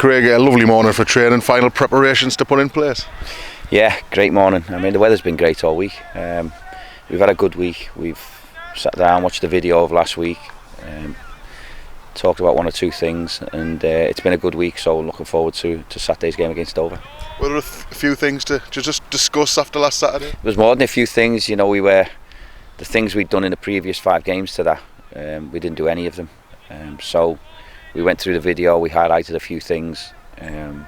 Craig, a lovely morning for training. Final preparations to put in place. Yeah, great morning. I mean, the weather's been great all week. We've had a good week. We've sat down, watched the video of last week, talked about one or two things, and it's been a good week. So looking forward to Saturday's game against Dover. Were there a few things to just discuss after last Saturday? There was more than a few things. You know, the things we'd done in the previous 5 games to that. We didn't do any of them. So we went through the video. We highlighted a few things. And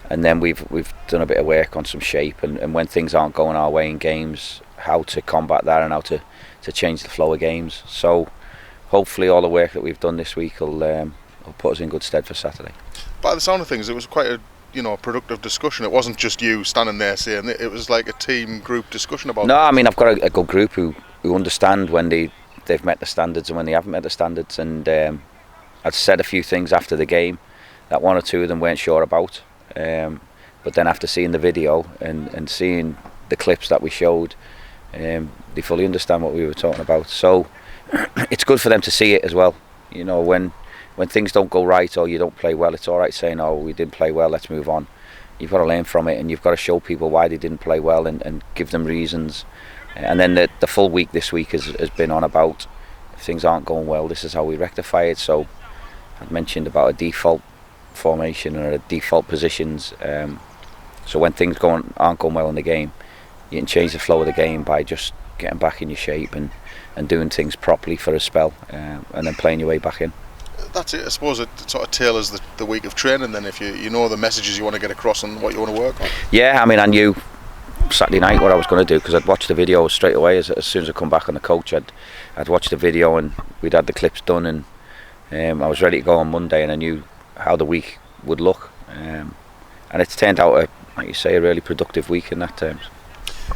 then we've done a bit of work on some shape and when things aren't going our way in games, how to combat that and how to change the flow of games. So hopefully all the work that we've done this week will put us in good stead for Saturday. By the sound of things, it was quite a productive discussion. It wasn't just you standing there saying it was like a team group discussion about. No, I mean, I've got a good group who understand when they've met the standards and when they haven't met the standards. And I'd said a few things after the game that one or two of them weren't sure about. But then after seeing the video and seeing the clips that we showed, they fully understand what we were talking about. So it's good for them to see it as well. You know, when things don't go right or you don't play well, it's all right saying, "Oh, we didn't play well, let's move on." You've got to learn from it, and you've got to show people why they didn't play well and give them reasons. And then the full week this week has been on about if things aren't going well, this is how we rectify it. So I've mentioned about a default formation or a default positions. So when things aren't going well in the game, you can change the flow of the game by just getting back in your shape and doing things properly for a spell, and then playing your way back in. That's it. I suppose it sort of tailors the week of training then, if you know the messages you want to get across and what you want to work on. Yeah, I mean, I knew Saturday night what I was going to do because I'd watched the video straight away as soon as I come back on the coach. I'd watched the video and we'd had the clips done, and I was ready to go on Monday, and I knew how the week would look, and it's turned out like you say, a really productive week in that terms.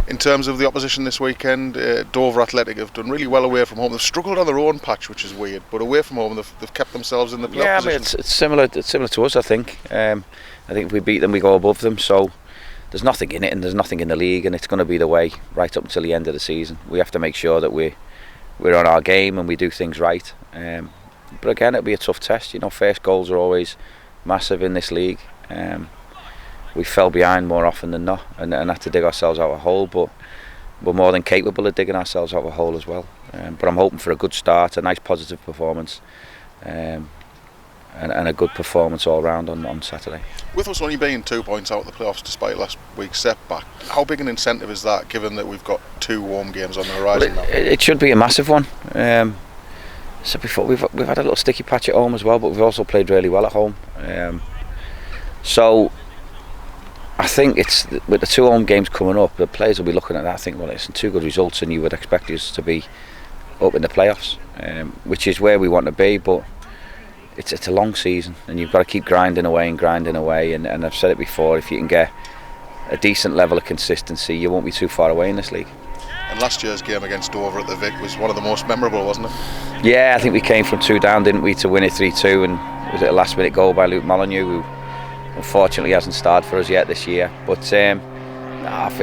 In terms of the opposition this weekend, Dover Athletic have done really well away from home. They've struggled on their own patch, which is weird, but away from home they've kept themselves in the playoff position. I mean, it's similar to us, I think. I think if we beat them, we go above them. So there's nothing in it, and there's nothing in the league, and it's going to be the way right up until the end of the season. We have to make sure that we're on our game and we do things right. But again, it'll be a tough test. You know, first goals are always massive in this league. We fell behind more often than not and had to dig ourselves out of a hole, but we're more than capable of digging ourselves out of a hole as well. But I'm hoping for a good start, a nice positive performance, and a good performance all round on Saturday. With us only being 2 points out of the playoffs despite last week's setback, how big an incentive is that, given that we've got 2 home games on the horizon now? It should be a massive one. So before we've had a little sticky patch at home as well, but we've also played really well at home. So I think it's with the 2 home games coming up, the players will be looking at that. I think, well, it's 2 good results, and you would expect us to be up in the playoffs, which is where we want to be. But it's a long season, and you've got to keep grinding away. And I've said it before: if you can get a decent level of consistency, you won't be too far away in this league. And last year's game against Dover at the Vic was one of the most memorable, wasn't it? Yeah, I think we came from 2 down, didn't we, to win it 3-2, and it was a last-minute goal by Luke Molyneux, who unfortunately hasn't started for us yet this year. But if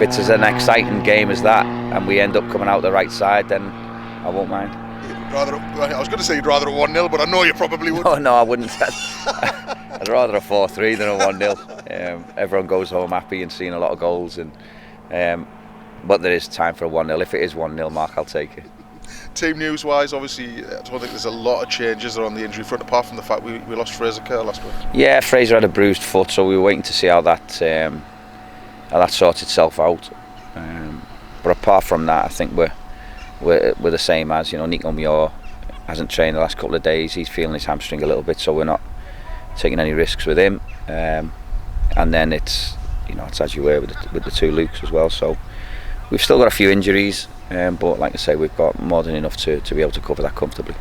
it's as an exciting game as that, and we end up coming out the right side, then I won't mind. I was going to say you'd rather a 1-0, but I know you probably wouldn't. No, I wouldn't. I'd rather a 4-3 than a 1-0. Everyone goes home happy and seeing a lot of goals, but there is time for a 1-0. If it is 1-0, Mark, I'll take it. Team news wise, obviously, I don't think there's a lot of changes on the injury front, apart from the fact we lost Fraser Kerr last week. Yeah, Fraser had a bruised foot, so we were waiting to see how that sorts itself out. But apart from that, I think we're the same as, you know. Nico Muir hasn't trained the last couple of days. He's feeling his hamstring a little bit, so we're not taking any risks with him. And then it's as you were with the 2 Lukes as well. So we've still got a few injuries, but like I say, we've got more than enough to be able to cover that comfortably.